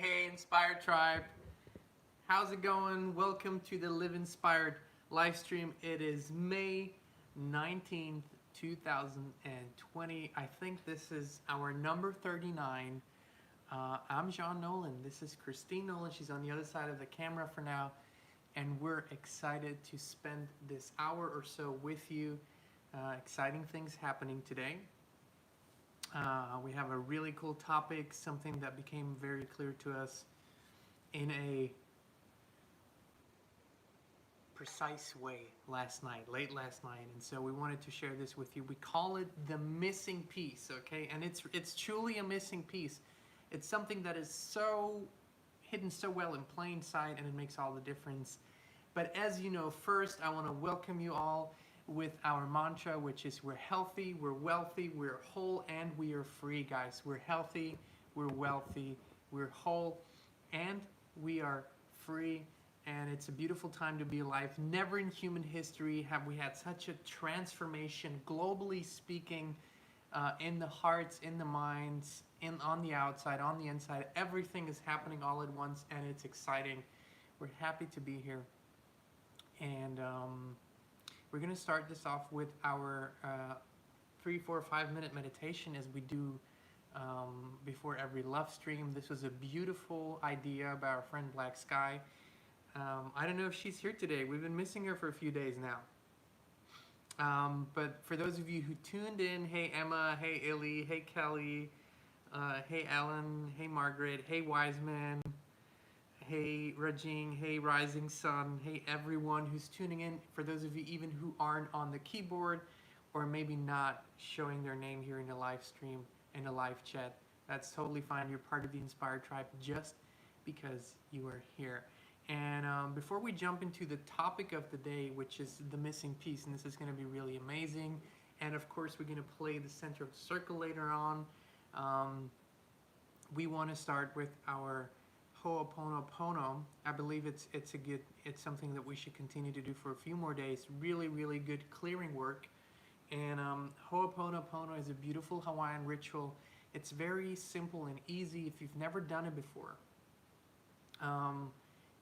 Hey, Inspired Tribe. How's it going? Welcome to the Live Inspired Livestream. It is May 19th, 2020. I think this is our number 39. I'm Jean Nolan. This is Kristin Nolan. She's on the other side of the camera for now. And we're excited to spend this hour or so with you. Exciting things happening today. We have a really cool topic, something that became very clear to us in a precise way late last night, and so we wanted to share this with you. We call it the missing piece, okay? And it's truly a missing piece. It's something that is so hidden so well in plain sight, and it makes all the difference. But as you know, first I want to welcome you all with our mantra, which is we're healthy, we're wealthy, we're whole, and we are free, guys. We're healthy, we're wealthy, we're whole, and we are free. And it's a beautiful time to be alive. Never in human history have we had such a transformation, globally speaking, in the hearts, in the minds, on the outside, on the inside. Everything is happening all at once, and it's exciting. We're happy to be here. And we're going to start this off with our 3, 4, 5-minute meditation, as we do before every love stream. This was a beautiful idea by our friend Black Sky. I don't know if she's here today. We've been missing her for a few days now. But for those of you who tuned in, hey Emma, hey Illy, hey Kelly, hey Ellen, hey Margaret, hey Wiseman, hey Rajing, hey Rising Sun, hey everyone who's tuning in. For those of you even who aren't on the keyboard or maybe not showing their name here in the live stream, in the live chat, that's totally fine. You're part of the Inspired Tribe just because you are here. And before we jump into the topic of the day, which is the missing piece, and this is going to be really amazing, and of course we're going to play the center of the circle later on, we want to start with our Ho'oponopono. I believe it's something that we should continue to do for a few more days. Really, really good clearing work. And Ho'oponopono is a beautiful Hawaiian ritual. It's very simple and easy if you've never done it before.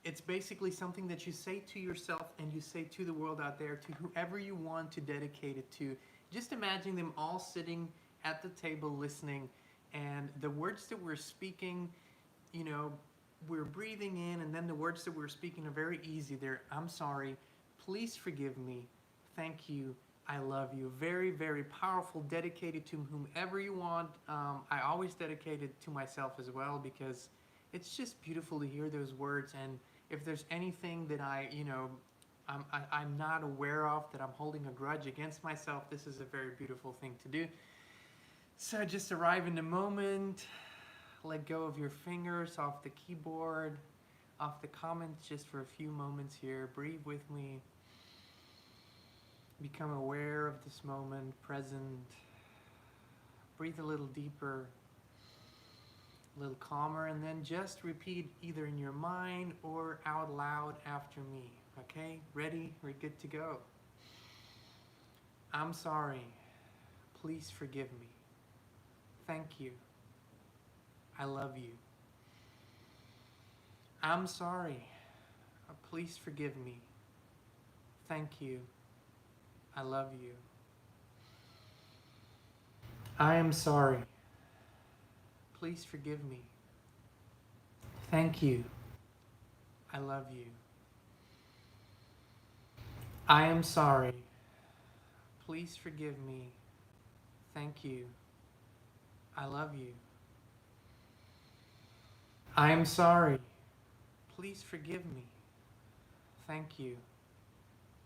It's basically something that you say to yourself and you say to the world out there, to whoever you want to dedicate it to. Just imagine them all sitting at the table listening, and the words that we're speaking, you know, we're breathing in, and then the words that we're speaking are very easy. They're, I'm sorry, please forgive me, thank you, I love you. Very, very powerful, dedicated to whomever you want. I always dedicate it to myself as well, because it's just beautiful to hear those words. And if there's anything that I'm not aware of, that I'm holding a grudge against myself, this is a very beautiful thing to do. So just arrive in the moment, let go of your fingers off the keyboard, off the comments, just for a few moments here. Breathe with me. Become aware of this moment, present. Breathe a little deeper, a little calmer, and then just repeat either in your mind or out loud after me. Okay? Ready? We're good to go. I'm sorry. Please forgive me. Thank you. I love you. I'm sorry. Please forgive me. Thank you. I love you. I am sorry. Please forgive me. Thank you. I love you. I am sorry. Please forgive me. Thank you. I love you. I am sorry. Please forgive me. Thank you.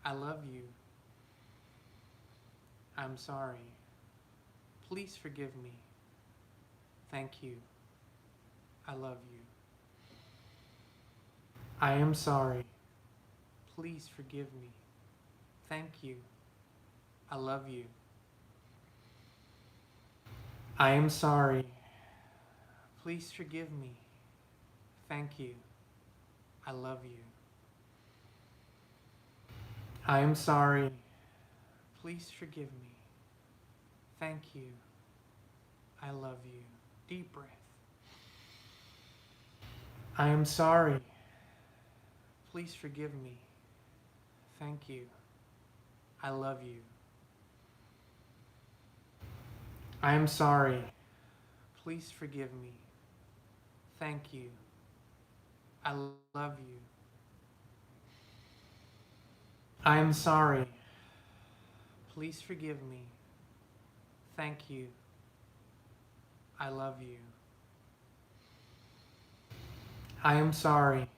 I love you. I'm sorry. Please forgive me. Thank you. I love you. I am sorry. Please forgive me. Thank you. I love you. I am sorry. Please forgive me. Thank you. I love you. I am sorry. Please forgive me. Thank you. I love you. Deep breath. I am sorry. Please forgive me. Thank you. I love you. I am sorry. Please forgive me. Thank you. I love you. I am sorry. Please forgive me. Thank you. I love you. I am sorry.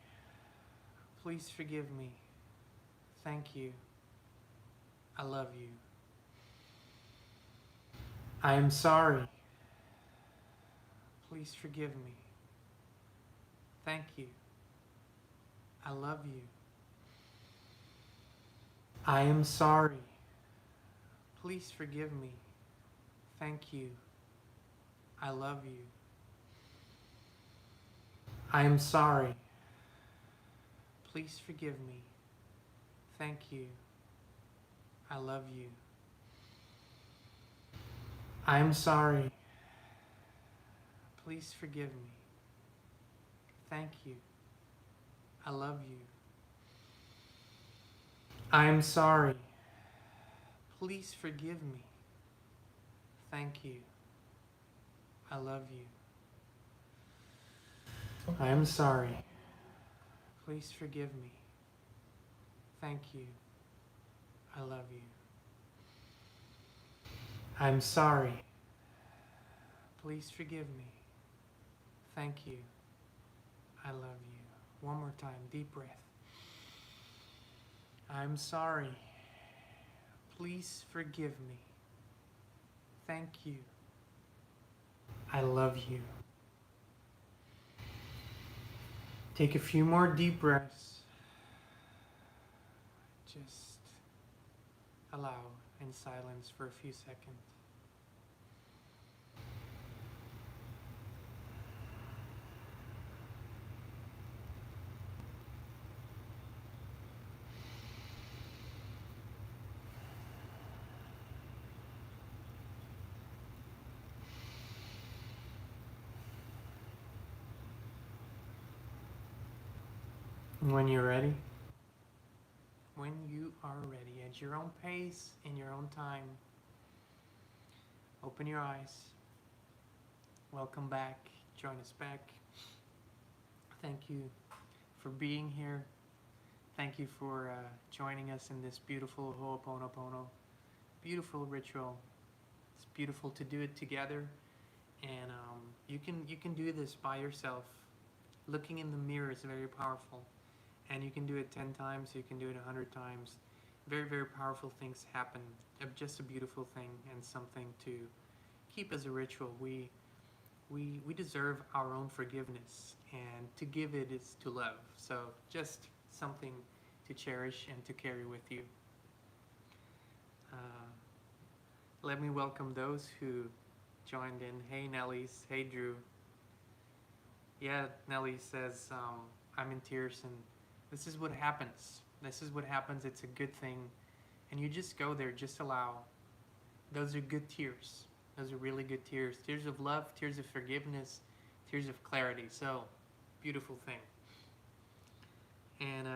Please forgive me. Thank you. I love you. I am sorry. Please forgive me. Thank you. I love you. I am sorry. Please forgive me. Thank you. I love you. I am sorry. Please forgive me. Thank you. I love you. I am sorry. Please forgive me. Thank you. I love you. I am sorry. Please forgive me. Thank you. I love you. I am sorry. Please forgive me. Thank you. I love you. I'm sorry. Please forgive me. Thank you. I love you. One more time, deep breath. I'm sorry. Please forgive me. Thank you. I love you. Take a few more deep breaths. Just allow in silence for a few seconds. When you're ready, when you are ready, at your own pace, in your own time, open your eyes. Welcome back. Join us back. Thank you for being here. Thank you for joining us in this beautiful Ho'oponopono, beautiful ritual. It's beautiful to do it together, and you can do this by yourself. Looking in the mirror is very powerful, and you can do it 10 times. You can do it 100 times. Very, very powerful things happen. Just a beautiful thing and something to keep as a ritual. We deserve our own forgiveness, and to give it is to love. So just something to cherish and to carry with you. Let me welcome those who joined in. Hey Nellies, hey Drew. Yeah, Nellie says, I'm in tears, and this is what happens. This is what happens. It's a good thing. And you just go there, just allow. Those are good tears. Those are really good tears. Tears of love, tears of forgiveness, tears of clarity. So, beautiful thing. And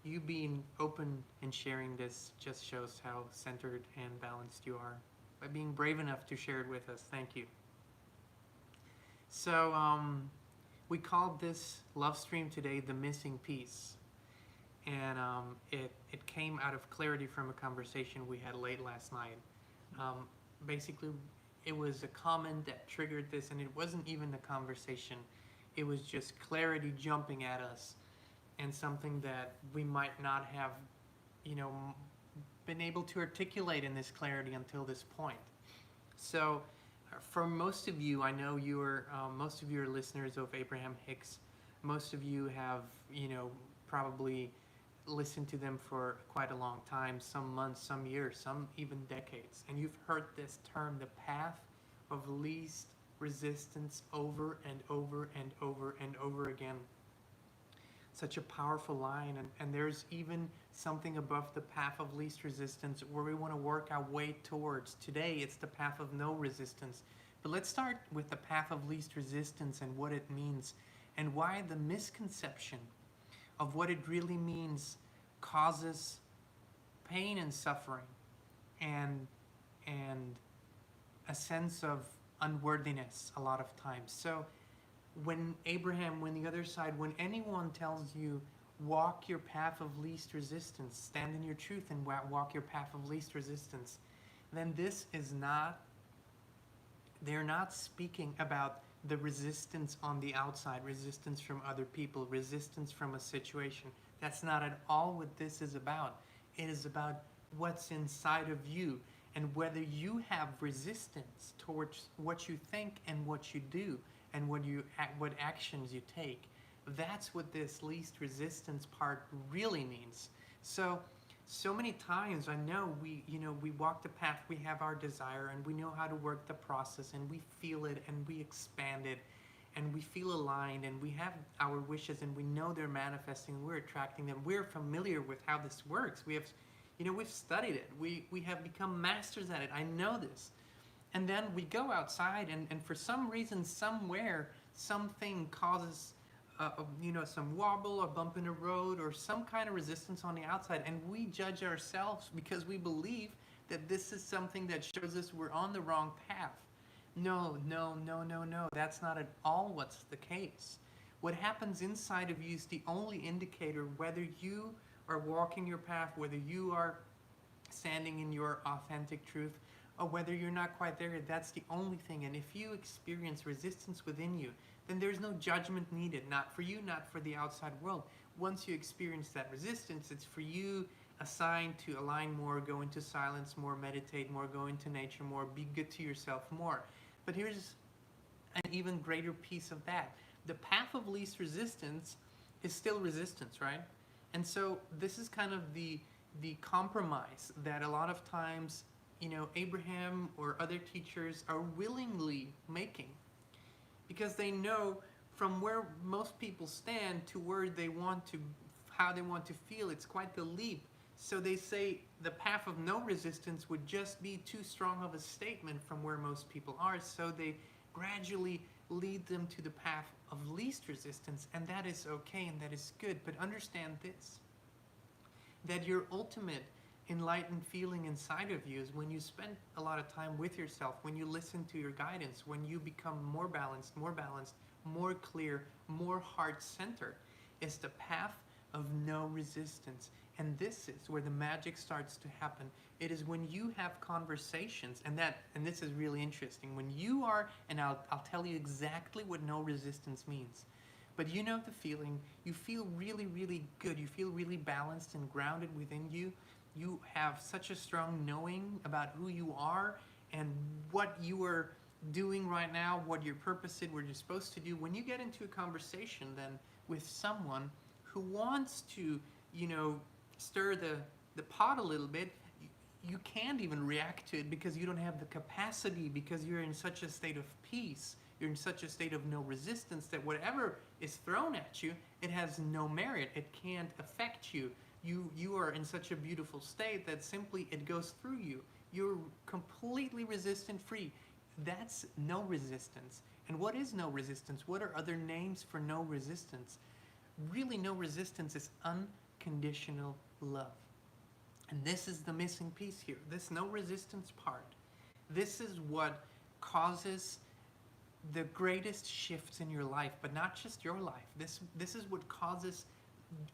you being open and sharing this just shows how centered and balanced you are. By being brave enough to share it with us. Thank you. So, we called this love stream today the missing piece. And it came out of clarity from a conversation we had late last night. Basically, it was a comment that triggered this, and it wasn't even a conversation. It was just clarity jumping at us, and something that we might not have, been able to articulate in this clarity until this point. So, for most of you, I know most of you are listeners of Abraham Hicks. Most of you have, probably listened to them for quite a long time, some months, some years, some even decades. And you've heard this term, the path of least resistance, over and over and over and over again. Such a powerful line. And there's even something above the path of least resistance where we want to work our way towards. Today, it's the path of no resistance. But let's start with the path of least resistance and what it means and why the misconception of what it really means causes pain and suffering and and a sense of unworthiness a lot of times. So when Abraham, when the other side, when anyone tells you walk your path of least resistance, stand in your truth and walk your path of least resistance, then this is not, they're not speaking about the resistance on the outside, resistance from other people, resistance from a situation. That's not at all what this is about. It is about what's inside of you and whether you have resistance towards what you think and what you do and what actions you take. That's what this least resistance part really means. So many times I know we walk the path, we have our desire, and we know how to work the process, and we feel it, and we expand it, and we feel aligned, and we have our wishes, and we know they're manifesting, and we're attracting them. We're familiar with how this works. We've studied it. We have become masters at it. I know this. And then we go outside, and for some reason, somewhere, something causes some wobble or bump in the road or some kind of resistance on the outside, and we judge ourselves because we believe that this is something that shows us we're on the wrong path. No. That's not at all what's the case. What happens inside of you is the only indicator whether you are walking your path, whether you are standing in your authentic truth, or whether you're not quite there. That's the only thing. And if you experience resistance within you, then there's no judgment needed, not for you, not for the outside world. Once you experience that resistance, it's for you assigned to align more, go into silence more, meditate more, go into nature more, be good to yourself more. But here's an even greater piece of that. The path of least resistance is still resistance, right? And so this is kind of the compromise that a lot of times, Abraham or other teachers are willingly making, because they know from where most people stand to where they want to, how they want to feel, it's quite the leap. So they say the path of no resistance would just be too strong of a statement from where most people are. So they gradually lead them to the path of least resistance, and that is okay and that is good. But understand this, that your ultimate enlightened feeling inside of you is when you spend a lot of time with yourself, when you listen to your guidance, when you become more balanced, more clear, more heart-centered. It's the path of no resistance. And this is where the magic starts to happen. It is when you have conversations, and this is really interesting, when you are, and I'll tell you exactly what no resistance means. But you know the feeling, you feel really, really good, you feel really balanced and grounded within you. You have such a strong knowing about who you are and what you are doing right now, what your purpose is, what you're supposed to do. When you get into a conversation then with someone who wants to, stir the pot a little bit, you can't even react to it because you don't have the capacity, because you're in such a state of peace, you're in such a state of no resistance that whatever is thrown at you, it has no merit, it can't affect you. You are in such a beautiful state that simply it goes through you. You're completely resistant free. That's no resistance. And what is no resistance? What are other names for no resistance? Really, no resistance is unconditional love. And this is the missing piece here. This no resistance part. This is what causes the greatest shifts in your life, but not just your life. This is what causes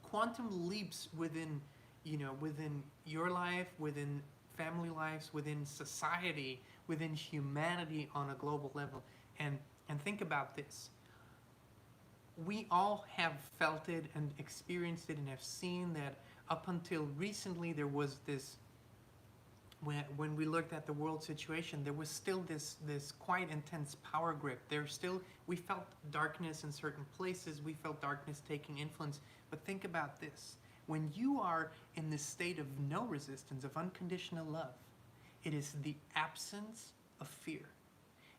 quantum leaps within your life, within family lives, within society, within humanity on a global level. And think about this. We all have felt it and experienced it and have seen that up until recently there was this, when we looked at the world situation, there was still this quite intense power grip. We felt darkness in certain places, we felt darkness taking influence. But think about this. When you are in this state of no resistance, of unconditional love, it is the absence of fear.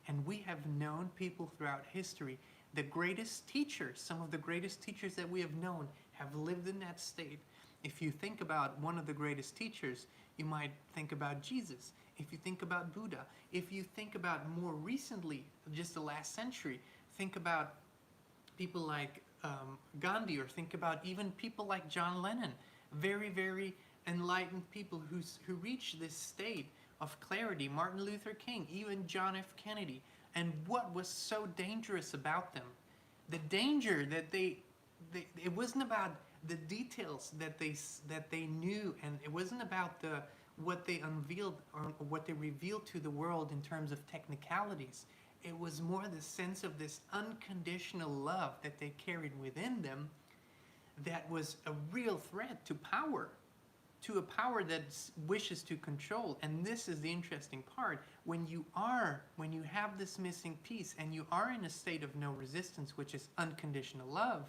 And we have known people throughout history, the greatest teachers, some of the greatest teachers that we have known have lived in that state. If you think about one of the greatest teachers, you might think about Jesus. If you think about Buddha, if you think about more recently, just the last century, think about people like Gandhi, or think about even people like John Lennon, very, very enlightened people who reached this state of clarity. Martin Luther King, even John F. Kennedy. And what was so dangerous about them? The danger that it wasn't about the details that they knew, and it wasn't about what they unveiled or what they revealed to the world in terms of technicalities. It was more the sense of this unconditional love that they carried within them that was a real threat to power, to a power that wishes to control. And this is the interesting part. When you have this missing piece and you are in a state of no resistance, which is unconditional love,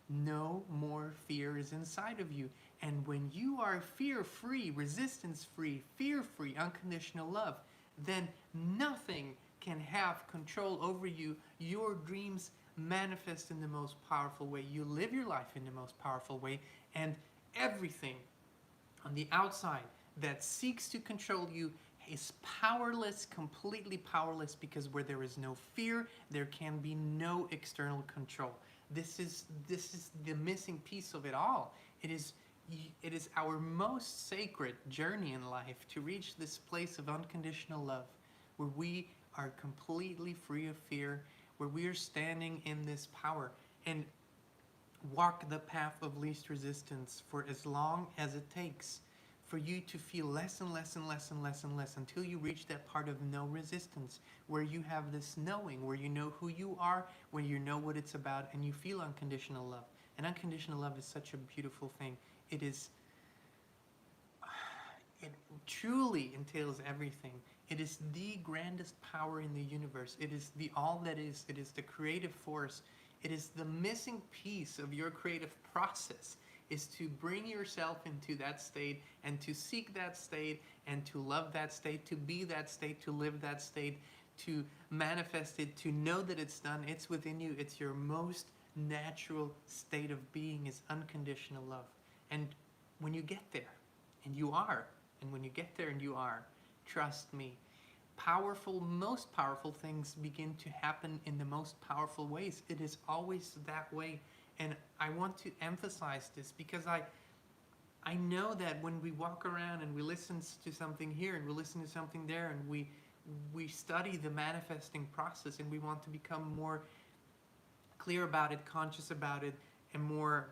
no more fear is inside of you. And when you are fear-free, resistance-free, fear-free, unconditional love, then nothing can have control over you. Your dreams manifest in the most powerful way. You live your life in the most powerful way. And everything on the outside that seeks to control you is powerless, completely powerless, because where there is no fear, there can be no external control. This is the missing piece of it all. It is our most sacred journey in life to reach this place of unconditional love, where we are completely free of fear, where we are standing in this power and walk the path of least resistance for as long as it takes for you to feel less and less and less and less and less, until you reach that part of no resistance, where you have this knowing, where you know who you are, where you know what it's about, and you feel unconditional love. And unconditional love is such a beautiful thing. It truly entails everything. It is the grandest power in the universe. It is the all that is. It is the creative force. It is the missing piece of your creative process, is to bring yourself into that state and to seek that state and to love that state, to be that state, to live that state, to manifest it, to know that it's done. It's within you. It's your most natural state of being, is unconditional love. And when you get there, and you are, and when you get there and you are, trust me, most powerful things begin to happen in the most powerful ways. It is always that way. And I want to emphasize this because I know that when we walk around and we listen to something here and we listen to something there, and we study the manifesting process, and we want to become more clear about it, conscious about it, and more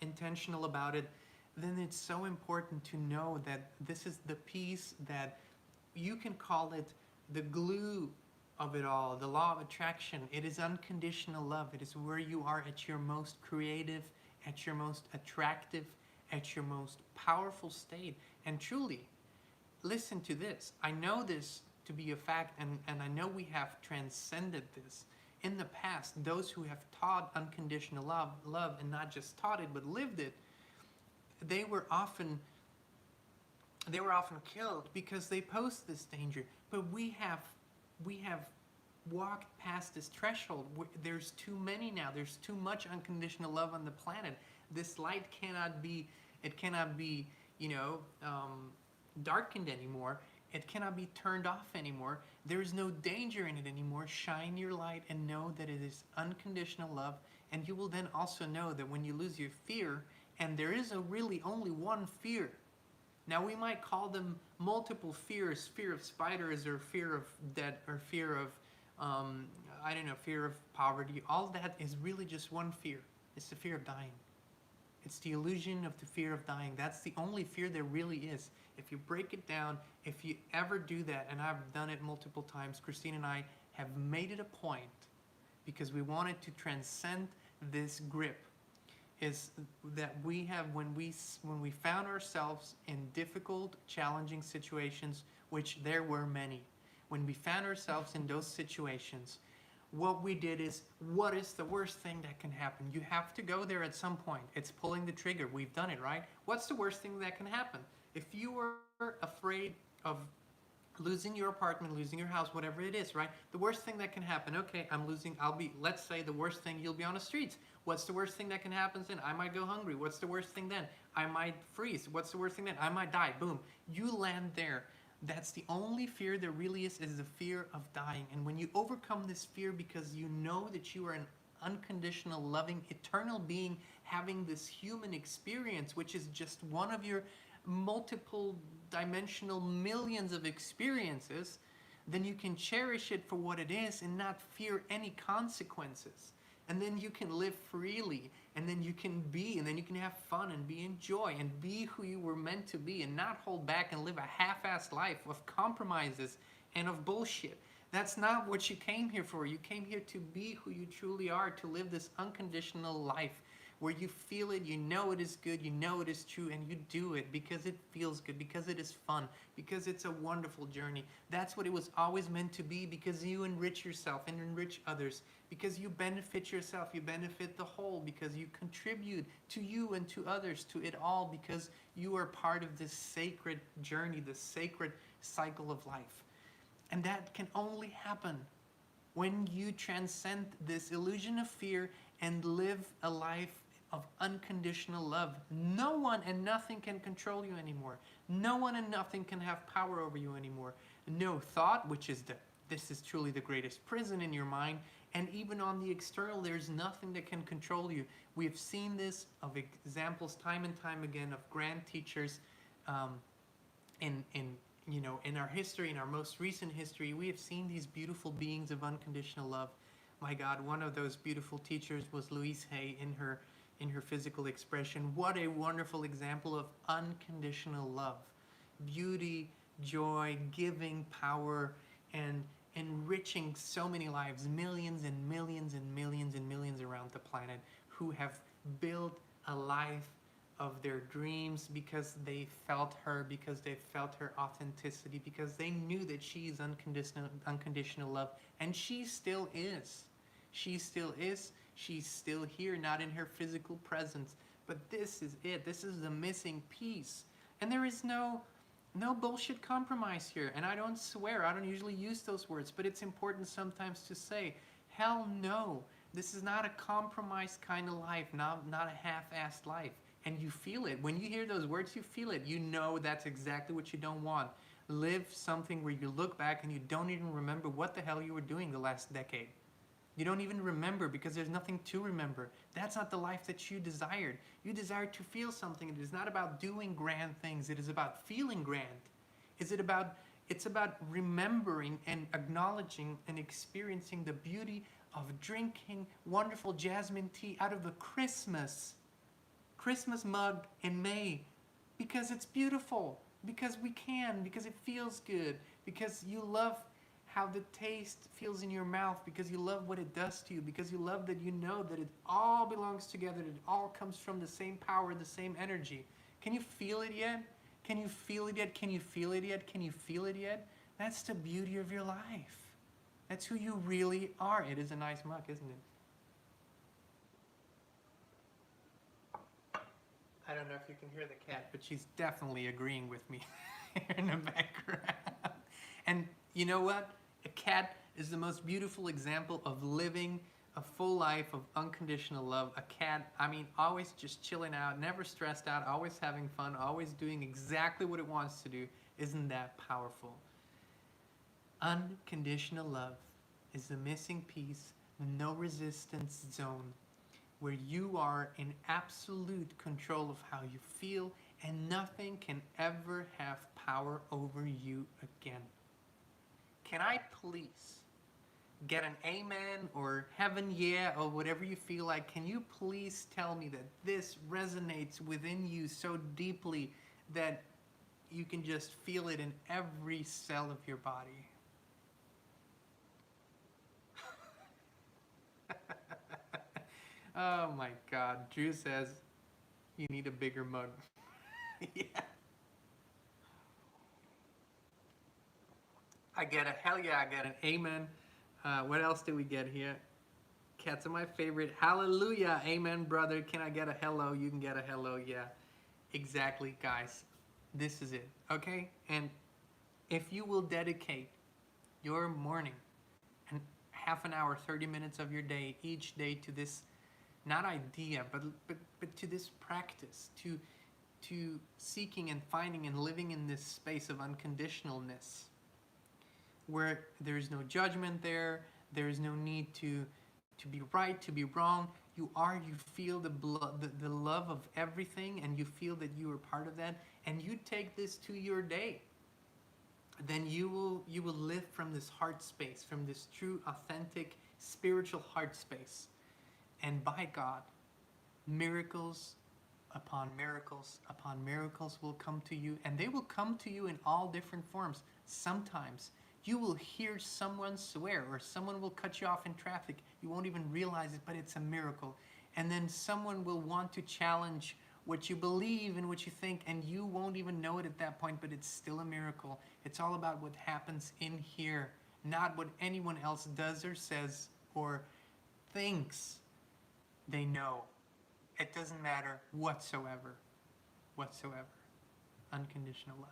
intentional about it, then it's so important to know that this is the piece that you can call it the glue of it all, the law of attraction. It is unconditional love. It is where you are at your most creative, at your most attractive, at your most powerful state. And truly, listen to this. I know this to be a fact, and I know we have transcended this. In the past, those who have taught unconditional love, and not just taught it, but lived it, they were often killed because they posed this danger. But we have walked past this threshold. There's too many now. There's too much unconditional love on the planet. This light cannot be darkened anymore. It cannot be turned off anymore. There is no danger in it anymore. Shine your light and know that it is unconditional love. And you will then also know that when you lose your fear, and there is really only one fear. Now we might call them multiple fears, fear of spiders, or fear of death, or fear of, fear of poverty. All that is really just one fear. It's the fear of dying. It's the illusion of the fear of dying. That's the only fear there really is. If you break it down, if you ever do that, and I've done it multiple times, Kristin and I have made it a point, because we wanted to transcend this grip, is that we have, when we found ourselves in difficult, challenging situations, which there were many, when we found ourselves in those situations, what we did is, what is the worst thing that can happen? You have to go there at some point. It's pulling the trigger. We've done it, right? What's the worst thing that can happen? If you were afraid of losing your apartment, losing your house, whatever it is, right? The worst thing that can happen, okay, let's say the worst thing, you'll be on the streets. What's the worst thing that can happen then? I might go hungry. What's the worst thing then? I might freeze. What's the worst thing then? I might die. Boom. You land there. That's the only fear there really is the fear of dying. And when you overcome this fear because you know that you are an unconditional, loving, eternal being having this human experience, which is just one of your multiple dimensional millions of experiences, then you can cherish it for what it is and not fear any consequences. And then you can live freely, and then you can be, and then you can have fun and be in joy and be who you were meant to be and not hold back and live a half-assed life of compromises and of bullshit. That's not what you came here for. You came here to be who you truly are, to live this unconditional life where you feel it, you know it is good, you know it is true, and you do it because it feels good, because it is fun, because it's a wonderful journey. That's what it was always meant to be, because you enrich yourself and enrich others, because you benefit yourself, you benefit the whole, because you contribute to you and to others, to it all, because you are part of this sacred journey, this sacred cycle of life. And that can only happen when you transcend this illusion of fear and live a life of unconditional love. No one and nothing can control you anymore. No one and nothing can have power over you anymore. No thought, which is this is truly the greatest prison in your mind, and even on the external, there's nothing that can control you. We have seen this of examples time and time again of grand teachers in our history, in our most recent history. We have seen these beautiful beings of unconditional love. My God, one of those beautiful teachers was Louise Hay in her physical expression. What a wonderful example of unconditional love. Beauty, joy, giving, power, and enriching so many lives, millions and millions and millions and millions around the planet who have built a life of their dreams because they felt her, because they felt her authenticity, because they knew that she is unconditional love, and she still is. She still is. She's still here, not in her physical presence. But this is it. This is the missing piece. And there is no bullshit compromise here. And I don't swear. I don't usually use those words. But it's important sometimes to say, hell no. This is not a compromised kind of life, not a half-assed life. And you feel it. When you hear those words, you feel it. You know that's exactly what you don't want. Live something where you look back and you don't even remember what the hell you were doing the last decade. You don't even remember because there's nothing to remember. That's not the life that you desired. You desired to feel something. It is not about doing grand things. It is about feeling grand. It's about remembering and acknowledging and experiencing the beauty of drinking wonderful jasmine tea out of a Christmas mug in May, because it's beautiful, because we can, because it feels good, because you love how the taste feels in your mouth, because you love what it does to you, because you love that you know that it all belongs together, that it all comes from the same power, the same energy. Can you feel it yet? Can you feel it yet? Can you feel it yet? Can you feel it yet? That's the beauty of your life. That's who you really are. It is a nice mug, isn't it? I don't know if you can hear the cat, but she's definitely agreeing with me in the background. And you know what? A cat is the most beautiful example of living a full life of unconditional love. A cat, always just chilling out, never stressed out, always having fun, always doing exactly what it wants to do. Isn't that powerful? Unconditional love is the missing piece, the no resistance zone, where you are in absolute control of how you feel, and nothing can ever have power over you again. Can I please get an amen or heaven yeah or whatever you feel like? Can you please tell me that this resonates within you so deeply that you can just feel it in every cell of your body? Oh my God. Drew says you need a bigger mug. Yeah. I get a hell yeah, I get an amen. What else do we get here? Cats are my favorite. Hallelujah. Amen, brother. Can I get a hello? You can get a hello. Yeah. Exactly, guys. This is it. Okay? And if you will dedicate your morning and half an hour, 30 minutes of your day, each day to this, not idea, but to this practice, to seeking and finding and living in this space of unconditionalness, where there is no judgment there is no need to to be right, to be wrong. You are, you feel the love of everything, and you feel that you are part of that, and you take this to your day, then you will live from this heart space, from this true, authentic, spiritual heart space. And by God, miracles upon miracles will come to you, and they will come to you in all different forms. Sometimes you will hear someone swear, or someone will cut you off in traffic. You won't even realize it, but it's a miracle. And then someone will want to challenge what you believe and what you think, and you won't even know it at that point, but it's still a miracle. It's all about what happens in here, not what anyone else does or says or thinks they know. It doesn't matter whatsoever. Whatsoever. Unconditional love.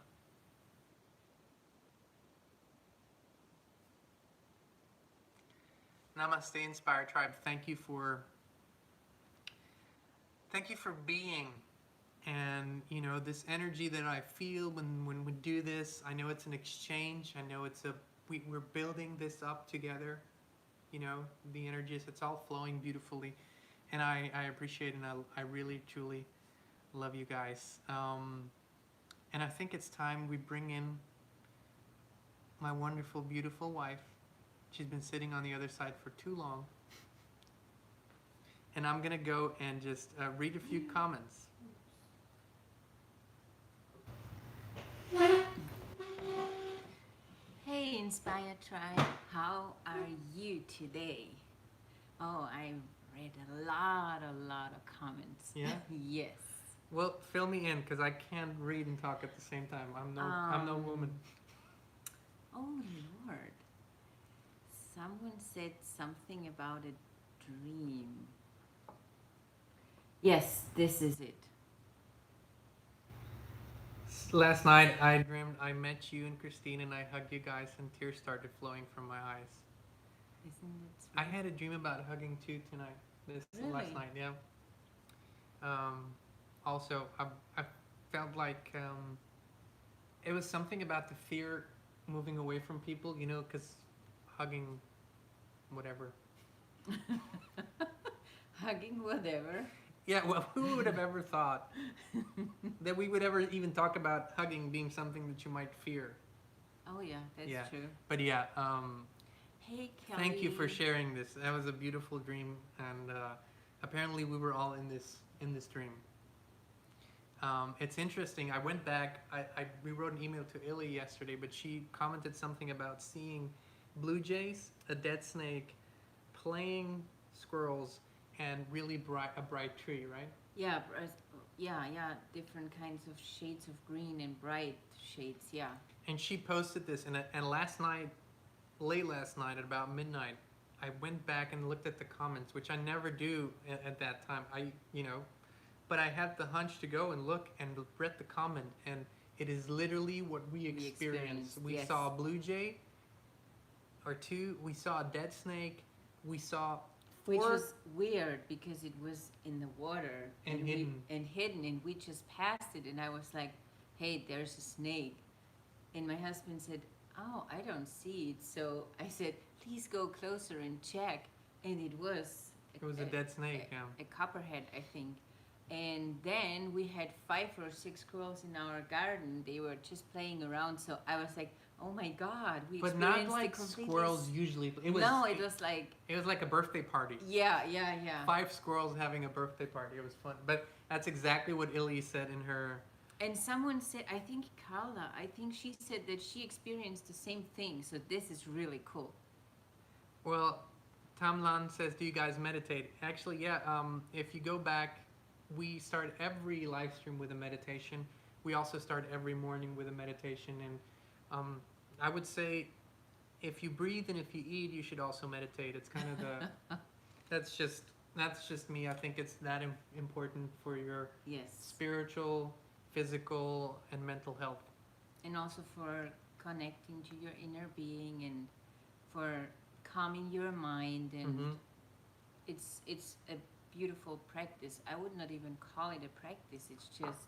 Namaste, Inspired Tribe. Thank you for being. And this energy that I feel when we do this, I know it's an exchange. I know we're building this up together. The energy, it's all flowing beautifully. And I appreciate it, and I really, truly love you guys. And I think it's time we bring in my wonderful, beautiful wife. She's been sitting on the other side for too long. And I'm going to go and just read a few comments. Hey, Inspired Tribe. How are you today? Oh, I read a lot of comments. Yeah? Yes. Well, fill me in, because I can't read and talk at the same time. I'm no woman. Oh, Lord. Someone said something about a dream. Yes, this is it. Last night I dreamed I met you and Christine, and I hugged you guys, and tears started flowing from my eyes. Isn't it sweet? I had a dream about hugging too tonight. Really? Last night, yeah. Also, I felt like it was something about the fear moving away from people, because hugging, whatever. Hugging whatever. Yeah, well, who would have ever thought that we would ever even talk about hugging being something that you might fear? Oh yeah, that's true. But yeah, Hey, Kelly. thank you for sharing this. That was a beautiful dream, and apparently we were all in this dream. It's interesting. I went back. We wrote an email to Illy yesterday, but she commented something about seeing blue jays, a dead snake, playing squirrels, and really a bright tree, right? Yeah, different kinds of shades of green and bright shades, yeah. And she posted this, and last night, late last night, at about midnight, I went back and looked at the comments, which I never do at that time. But I had the hunch to go and look and read the comment, and it is literally what we experienced. We yes. saw a blue jay, or two. We saw a dead snake. We saw Which was weird because it was in the water and hidden. And we just passed it, and I was like, hey, there's a snake. And my husband said, oh, I don't see it. So I said, please go closer and check. And it was a dead snake, a copperhead, I think. And then we had 5 or 6 squirrels in our garden. They were just playing around. So I was like, oh my God, we but experienced not like squirrels usually. It was like a birthday party. Yeah. 5 squirrels having a birthday party. It was fun. But that's exactly what Illy said in her. And someone said, I think Carla, she said that she experienced the same thing. So this is really cool. Well, Tamlan says, do you guys meditate? Actually, yeah. If you go back, we start every live stream with a meditation. We also start every morning with a meditation. And I would say, if you breathe and if you eat, you should also meditate. It's kind of the that's just me. I think it's that important for your spiritual, physical, and mental health, and also for connecting to your inner being and for calming your mind. And it's a beautiful practice. I would not even call it a practice. It's just,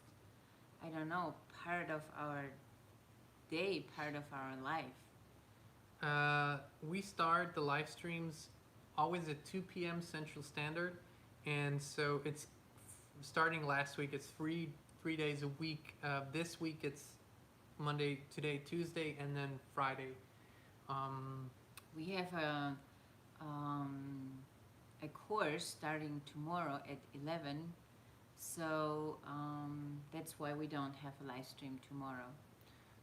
I don't know, part of our day, part of our life. We start the live streams always at 2 p.m. Central Standard, and so it's starting last week. It's 3 days a week. This week it's Monday, today, Tuesday, and then Friday. We have a course starting tomorrow at 11, so that's why we don't have a live stream tomorrow.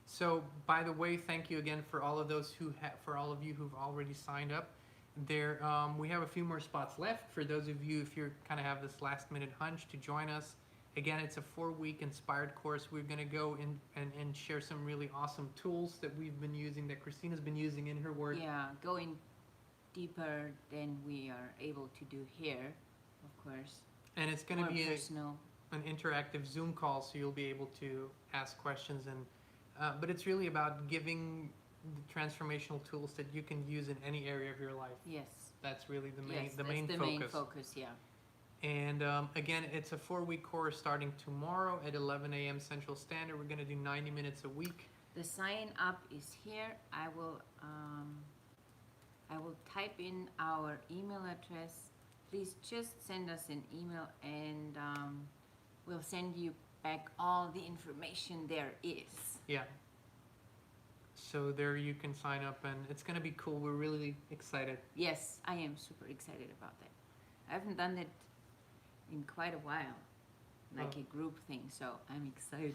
So, by the way, thank you again for all of those for all of you who've already signed up. There, we have a few more spots left for those of you if you kind of have this last-minute hunch to join us. Again, it's a 4-week inspired course. We're going to go in and share some really awesome tools that we've been using, that Kristina's been using in her work. Yeah, going deeper than we are able to do here, of course. And it's going to be personal. An interactive Zoom call, so you'll be able to ask questions. And but it's really about giving the transformational tools that you can use in any area of your life. Yes. That's really the main, yes, the that's main the focus. main focus, yeah. And again, it's a 4-week course starting tomorrow at 11 a.m. Central Standard. We're going to do 90 minutes a week. The sign up is here. I will type in our email address. Please just send us an email, and we'll send you back all the information there is. Yeah. So there you can sign up, and it's going to be cool. We're really excited. Yes, I am super excited about that. I haven't done it in quite a while, like a group thing, so I'm excited.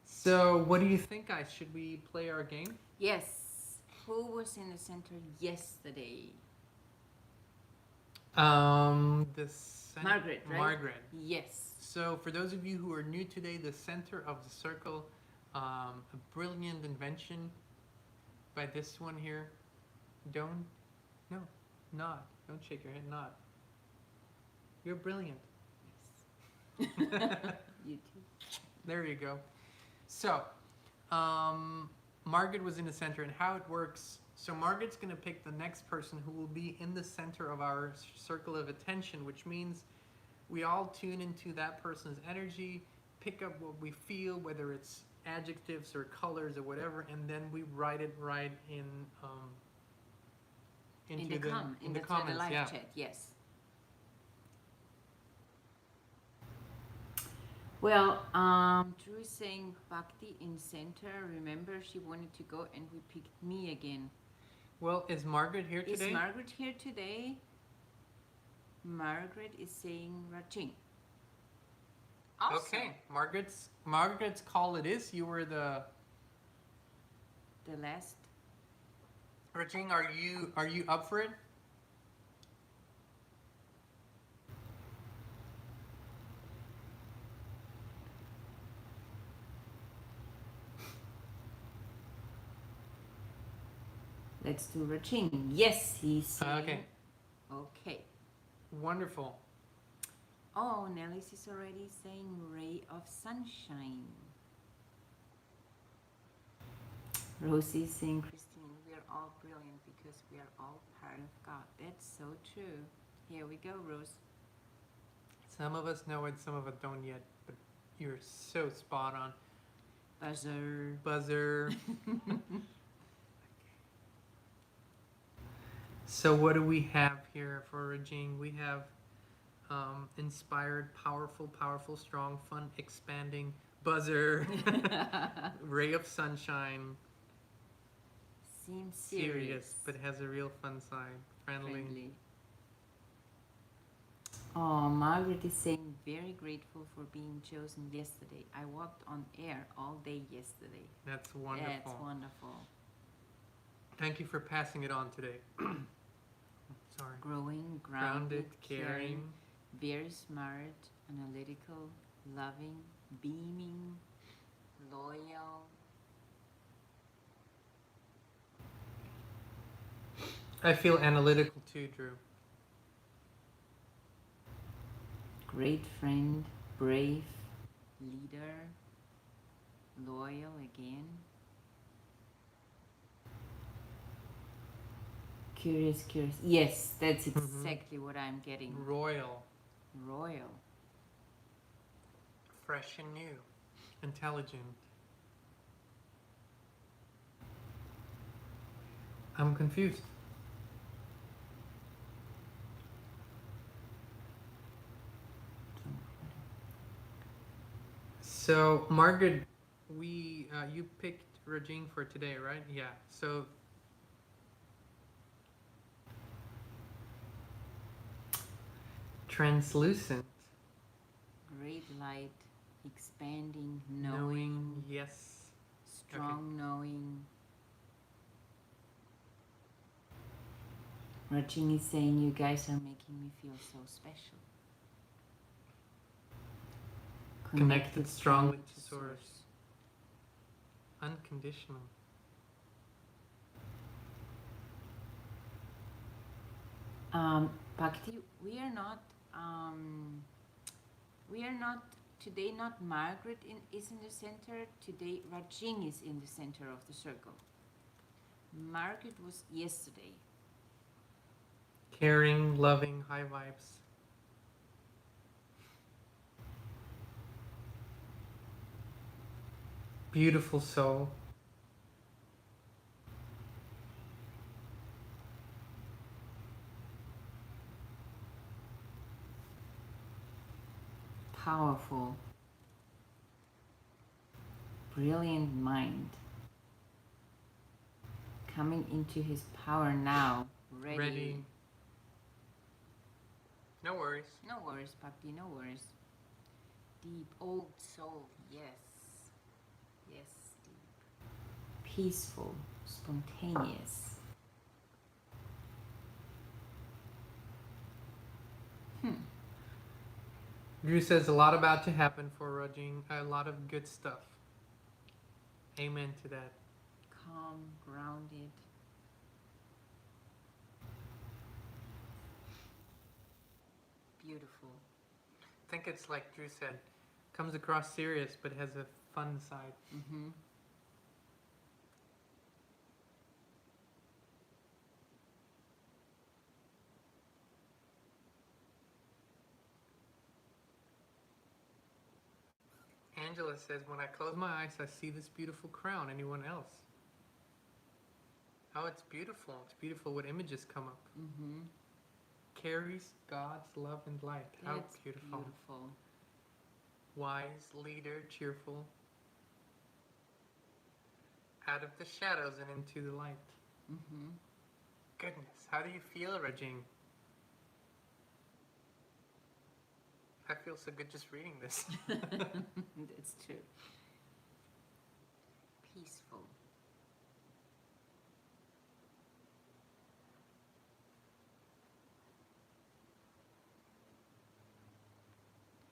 So what do you think, guys? Should we play our game? Yes. Who was in the center yesterday? Margaret, right? Margaret. Yes. So for those of you who are new today, the center of the circle, a brilliant invention by this one here. Don't shake your head, nod. You're brilliant. Yes. You too. There you go. So, Margaret was in the center, and how it works. So Margaret's going to pick the next person who will be in the center of our circle of attention, which means we all tune into that person's energy, pick up what we feel, whether it's adjectives or colors or whatever, and then we write it right in the comments, live yeah. chat, yes. Well, Drew is saying Bhakti in center. Remember, she wanted to go, and we picked me again. Well, is Margaret here today? Is Margaret here today? Margaret is saying Rajin. Awesome. Okay, Margaret's call it is. You were the last. Rajin, are you up for it? Let's do Rajin. Yes, he's saying. Okay. Okay. Wonderful. Oh, Nellis is already saying ray of sunshine. Rosie is saying, Christine, we are all brilliant because we are all part of God. That's so true. Here we go, Rose. Some of us know it, some of us don't yet, but you're so spot on. Buzzer. So what do we have here for Regine? We have inspired, powerful, strong, fun, expanding, buzzer, ray of sunshine. Seems serious, but has a real fun side. Friendly. Oh, Margaret is saying, very grateful for being chosen yesterday. I walked on air all day yesterday. That's wonderful. That's wonderful. Thank you for passing it on today. Sorry. Growing, grounded, caring, very smart, analytical, loving, beaming, loyal. I feel analytical too, Drew. Great friend, brave, leader, loyal again. Curious. Yes, that's exactly what I'm getting. Royal. Fresh and new. Intelligent. I'm confused. So, Margaret, you picked Regine for today, right? Yeah. So, translucent, Great light, expanding, knowing, yes. strong knowing. Rajini is saying, you guys are making me feel so special. Connected strongly to source. Unconditional. Bhakti, we are not today. Not Margaret is in the center today. Rajing is in the center of the circle. Margaret was yesterday. Caring, loving, high vibes. Beautiful soul. Powerful. Brilliant mind. Coming into his power now. Ready. No worries. No worries, Bhakti, no worries. Deep, old soul, yes. Yes, deep. Peaceful, spontaneous. Drew says a lot about to happen for Rajin. A lot of good stuff. Amen to that. Calm, grounded. Beautiful. I think it's like Drew said, comes across serious but has a fun side. Mm-hmm. Angela says, when I close my eyes, I see this beautiful crown. Anyone else? Oh, it's beautiful. It's beautiful what images come up. Mm-hmm. Carries God's love and light. How That's beautiful. Wise, leader, cheerful. Out of the shadows and into the light. Mm-hmm. Goodness, how do you feel, Rajin? I feel so good just reading this. That's true. Peaceful.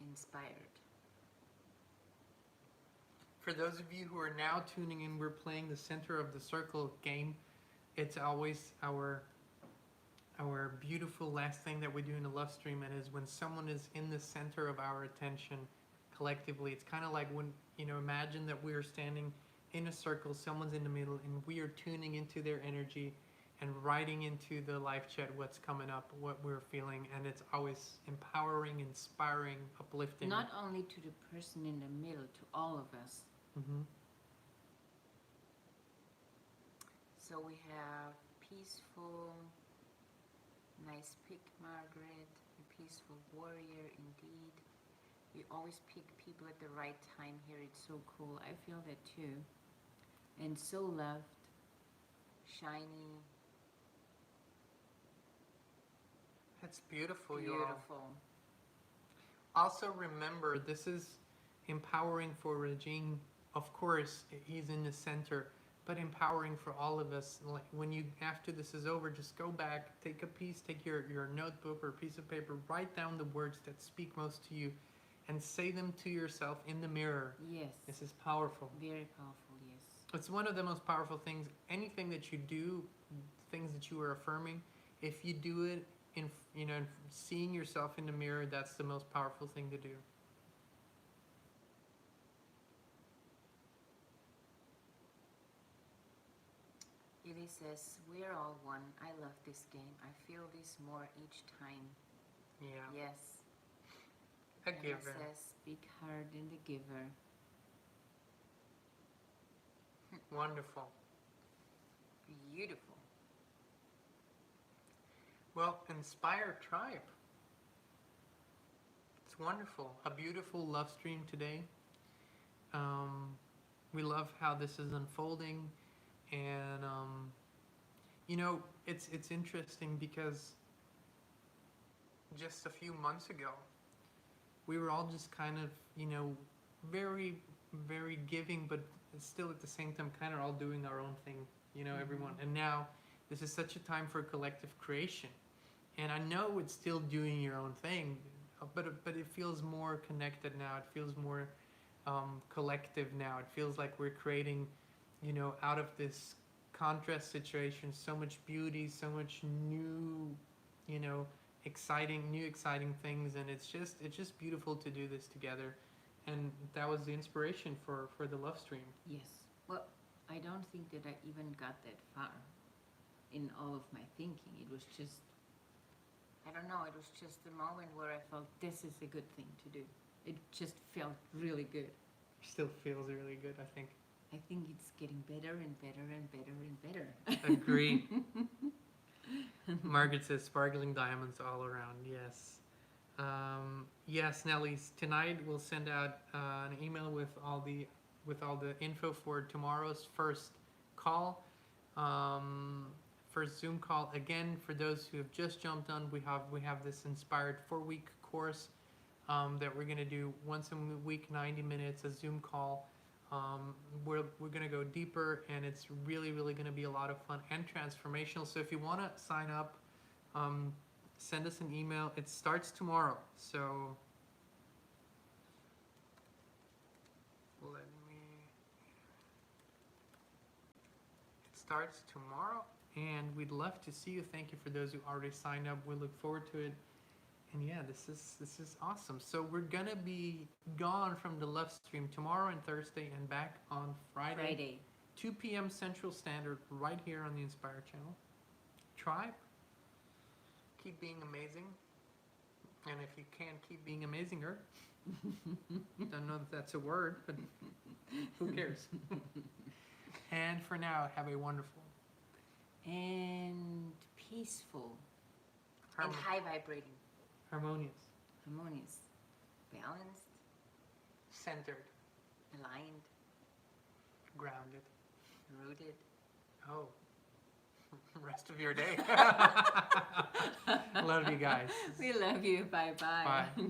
Inspired. For those of you who are now tuning in, we're playing the Center of the Circle game. It's always our beautiful last thing that we do in the love stream, and is when someone is in the center of our attention collectively. It's kind of like when, imagine that we are standing in a circle, someone's in the middle, and we are tuning into their energy and writing into the live chat what's coming up, what we're feeling, and it's always empowering, inspiring, uplifting. Not only to the person in the middle, to all of us. Mm-hmm. So we have peaceful, nice pick, Margaret, a peaceful warrior indeed. We always pick people at the right time here. It's so cool. I feel that too. And so loved, shiny. That's beautiful, Beautiful. y'all. Also remember, this is empowering for Regine. Of course, he's in the center, but empowering for all of us. Like when you, after this is over, just go back, take your notebook or a piece of paper, write down the words that speak most to you, and say them to yourself in the mirror. Yes. This is powerful. Very powerful, yes. It's one of the most powerful things. Anything that you do, things that you are affirming, if you do it in, seeing yourself in the mirror, that's the most powerful thing to do. Ili says, we're all one. I love this game. I feel this more each time. Yeah. Yes. A Emma giver. says, speak hard in the giver. Wonderful. Beautiful. Well, Inspire Tribe. It's wonderful. A beautiful love stream today. We love how this is unfolding, and you know, it's interesting because just a few months ago, we were all just kind of, you know, very, very giving, but still at the same time kind of all doing our own thing, you know, everyone. And now this is such a time for collective creation. And I know it's still doing your own thing, but it feels more connected now. It feels more collective now. It feels like we're creating, you know, out of this contrast situation, so much beauty, so much new, you know, exciting things, and it's just beautiful to do this together. And that was the inspiration for the love stream. Yes. Well, I don't think that I even got that far in all of my thinking. It was just, I don't know, it was just the moment where I felt this is a good thing to do. It just felt really good. Still feels really good, I think. I think it's getting better and better and better and better. Agree. Margaret says sparkling diamonds all around. Yes. Yes, Nellies. Tonight we'll send out an email with all the info for tomorrow's first call, first Zoom call. Again, for those who have just jumped on, we have this inspired 4-week course that we're gonna do once a week, 90 minutes, a Zoom call. We're gonna go deeper, and it's really gonna be a lot of fun and transformational. So if you want to sign up, send us an email. It starts tomorrow, so let me. It starts tomorrow, and we'd love to see you. Thank you for those who already signed up. We look forward to it. And yeah, this is awesome. So we're gonna be gone from the love stream tomorrow and Thursday, and back on Friday. 2 p.m. Central Standard, right here on the Inspire channel. Tribe, keep being amazing. And if you can, keep being amazinger. Don't know if that's a word, but who cares? And for now, have a wonderful And peaceful and high vibrating, harmonious, balanced, centered, aligned, grounded, rooted. Oh, rest of your day. Love you guys. We love you. Bye-bye. Bye.